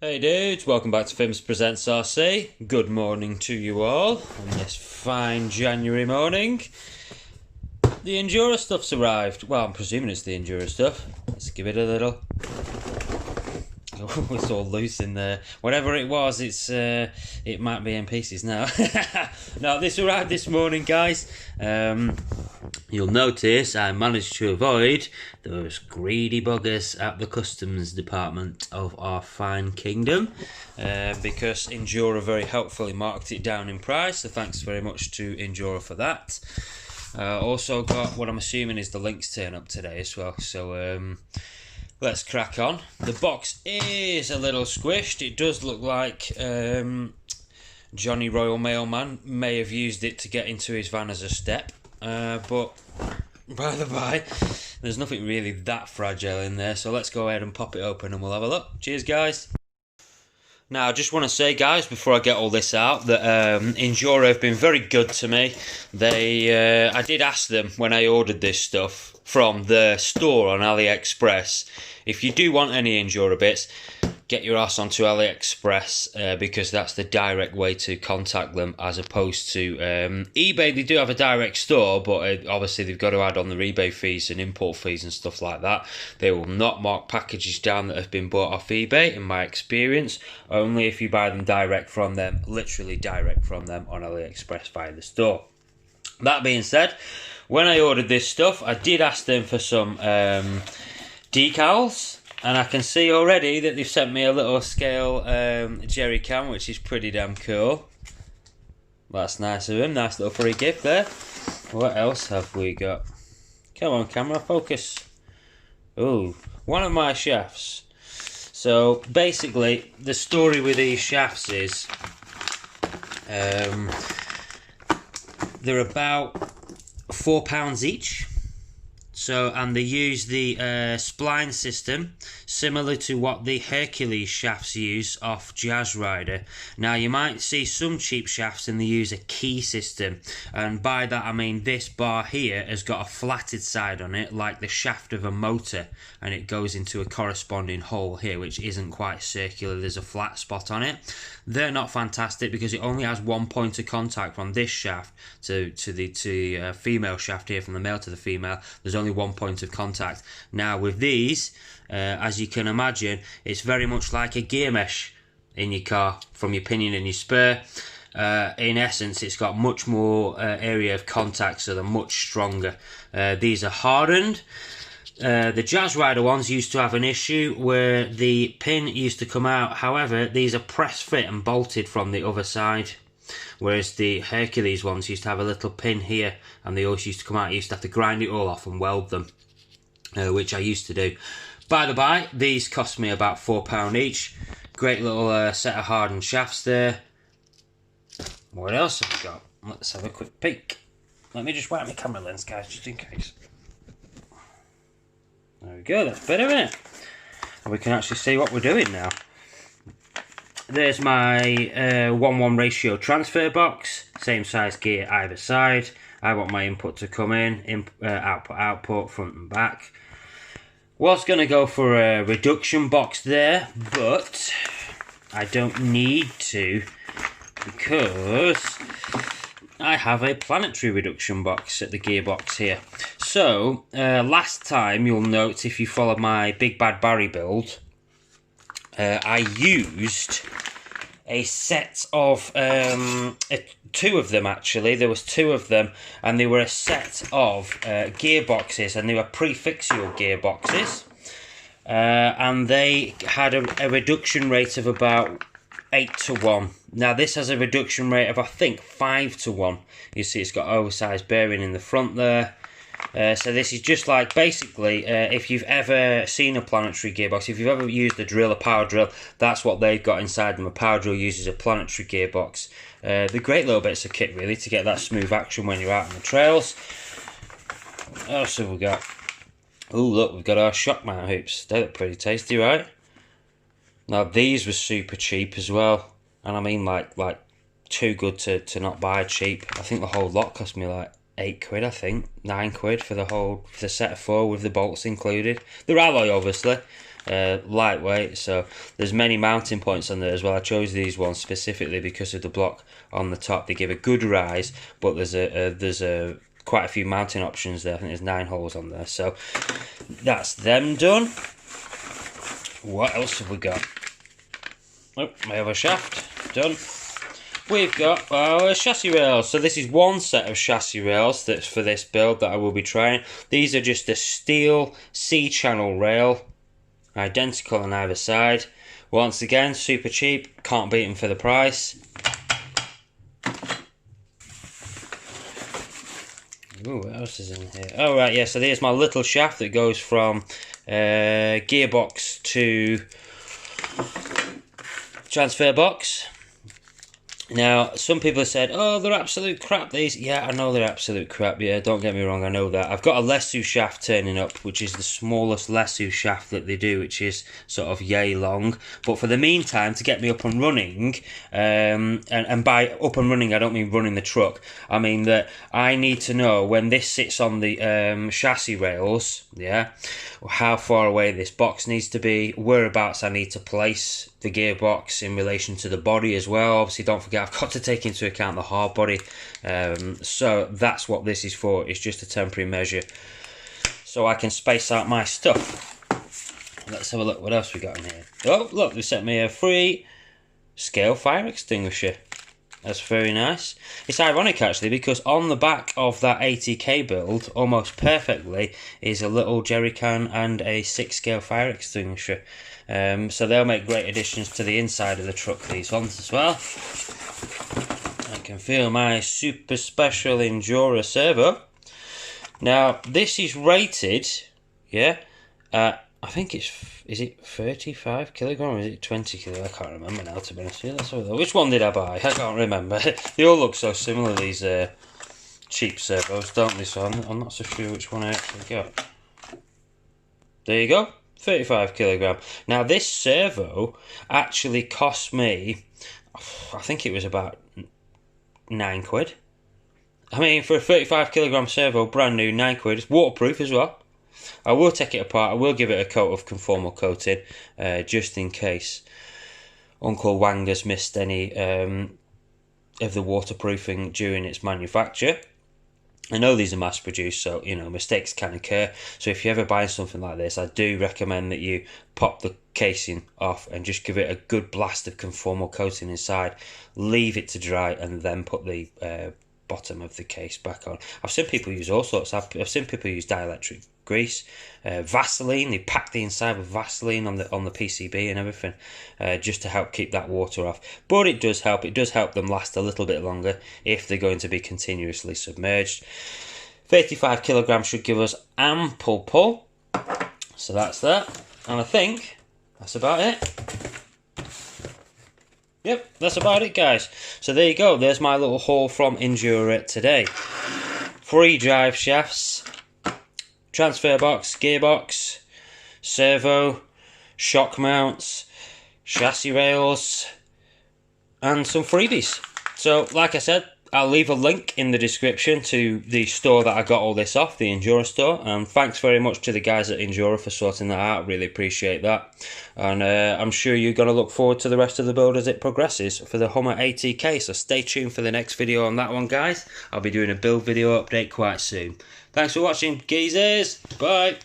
Hey dudes, welcome back to Films Presents RC. Good morning to you all on this fine January morning. The Injora stuff's arrived. Well, I'm presuming it's the Injora stuff. Let's give it a little... Oh, it's all loose in there. Whatever it was, it might be in pieces now. No, this arrived this morning, guys. You'll notice I managed to avoid those greedy buggers at the customs department of our fine kingdom, because Injora very helpfully marked it down in price, so thanks very much to Injora for that. Also got what I'm assuming is the links turn up today as well, so let's crack on. The box is a little squished. It does look like Johnny Royal Mailman may have used it to get into his van as a step, but by the by, there's nothing really that fragile in there, so let's go ahead and pop it open and we'll have a look. Cheers, guys. Now, I just want to say, guys, before I get all this out, that Injora have been very good to me. I did ask them when I ordered this stuff from the store on AliExpress, if you do want any Injora bits, get your ass onto AliExpress, because that's the direct way to contact them, as opposed to eBay. They do have a direct store, but obviously they've got to add on their eBay fees and import fees and stuff like that. They will not mark packages down that have been bought off eBay, in my experience, only if you buy them direct from them, literally direct from them on AliExpress via the store. That being said, when I ordered this stuff, I did ask them for some decals, and I can see already that they've sent me a little scale jerry can, which is pretty damn cool. That's nice of them. Nice little free gift there. What else have we got? Come on, camera, focus. Ooh, one of my shafts. So basically, the story with these shafts is they're about £4 each. So, and they use the spline system similar to what the Hercules shafts use off Jazz Rider. Now, you might see some cheap shafts and they use a key system, and by that I mean this bar here has got a flatted side on it like the shaft of a motor, and it goes into a corresponding hole here which isn't quite circular. There's a flat spot on it. They're not fantastic because it only has one point of contact from this shaft to the female shaft here, from the male to the female. There's only one point of contact. Now with these, as you can imagine, it's very much like a gear mesh in your car from your pinion and your spur. In essence, it's got much more area of contact, so they're much stronger. These are hardened. The Jazz Rider ones used to have an issue where the pin used to come out. However, these are press fit and bolted from the other side, whereas the Hercules ones used to have a little pin here and they always used to come out. You used to have to grind it all off and weld them, which I used to do. By the by, these cost me about £4 each. Great little set of hardened shafts there. What else have we got? Let's have a quick peek. Let me just wipe my camera lens, guys, just in case. There we go, that's better, isn't it? And we can actually see what we're doing now. There's my 1:1 ratio transfer box, same size gear either side. I want my input to come in, output, front and back. Was going to go for a reduction box there, but I don't need to because I have a planetary reduction box at the gearbox here. So, last time you'll note, if you followed my Big Bad Barry build, I used a set of, two of them actually, there was two of them, and they were a set of gearboxes, and they were prefixual gearboxes, and they had a reduction rate of about 8:1. Now this has a reduction rate of I think 5:1. You see it's got oversized bearing in the front there. So this is just like, basically, if you've ever seen a planetary gearbox, if you've ever used a drill, a power drill, that's what they've got inside them. A power drill uses a planetary gearbox. They're great little bits of kit, really, to get that smooth action when you're out on the trails. What else have we got? Oh, look, we've got our shock mount hoops. They look pretty tasty, right? Now, these were super cheap as well. And I mean, like too good to not buy cheap. I think the whole lot cost me like £8, I think, £9 for the set of 4 with the bolts included. They're alloy, obviously, lightweight, so there's many mounting points on there as well. I chose these ones specifically because of the block on the top. They give a good rise, but there's quite a few mounting options there. I think there's 9 holes on there, so that's them done. What else have we got? Oh, my other shaft done. We've got our chassis rails. So this is one set of chassis rails that's for this build that I will be trying. These are just a steel C-channel rail, identical on either side. Once again, super cheap, can't beat them for the price. Ooh, what else is in here? Oh right, yeah, so there's my little shaft that goes from gearbox to transfer box. Now, some people have said, oh, they're absolute crap, these. Yeah, I know they're absolute crap, yeah, don't get me wrong, I know that. I've got a Lesu shaft turning up, which is the smallest Lesu shaft that they do, which is sort of yay long. But for the meantime, to get me up and running, and by up and running, I don't mean running the truck. I mean that I need to know when this sits on the chassis rails, yeah, how far away this box needs to be, whereabouts I need to place the gearbox in relation to the body as well. Obviously, don't forget, I've got to take into account the hard body. So that's what this is for. It's just a temporary measure, so I can space out my stuff. Let's have a look. What else we got in here? Oh, look, they sent me a free scale fire extinguisher. That's very nice. It's ironic actually, because on the back of that 80k build, almost perfectly, is a little jerry can and a 6 scale fire extinguisher. So they'll make great additions to the inside of the truck, these ones as well. I can feel my super special Injora servo. Now, this is rated, yeah, I think is it 35 kilogram or is it 20 kilo? I can't remember now, to be honest with you. Let's have a look. Which one did I buy? I can't remember. They all look so similar, these cheap servos, don't they? So I'm not so sure which one I actually got. There you go, 35 kilogram. Now this servo actually cost me, I think it was about £9. I mean, for a 35 kilogram servo, brand new, £9. It's waterproof as well. I will take it apart. I will give it a coat of conformal coating, just in case Uncle Wang has missed any of the waterproofing during its manufacture. I know these are mass produced, so you know mistakes can occur. So if you're ever buying something like this, I do recommend that you pop the casing off and just give it a good blast of conformal coating inside. Leave it to dry and then put the bottom of the case back on. I've seen people use all sorts. I've seen people use dielectric grease, Vaseline. They pack the inside with Vaseline on the PCB and everything, just to help keep that water off. But it does help. It does help them last a little bit longer if they're going to be continuously submerged. 35 kilograms should give us ample pull. So that's that, and I think that's about it. Yep, that's about it, guys. So there you go. There's my little haul from Injora today. 3 drive shafts, transfer box, gearbox, servo, shock mounts, chassis rails, and some freebies. So, like I said, I'll leave a link in the description to the store that I got all this off, the Injora store. And thanks very much to the guys at Injora for sorting that out. Really appreciate that. And I'm sure you're going to look forward to the rest of the build as it progresses for the Hummer ATK. So stay tuned for the next video on that one, guys. I'll be doing a build video update quite soon. Thanks for watching, geezers. Bye.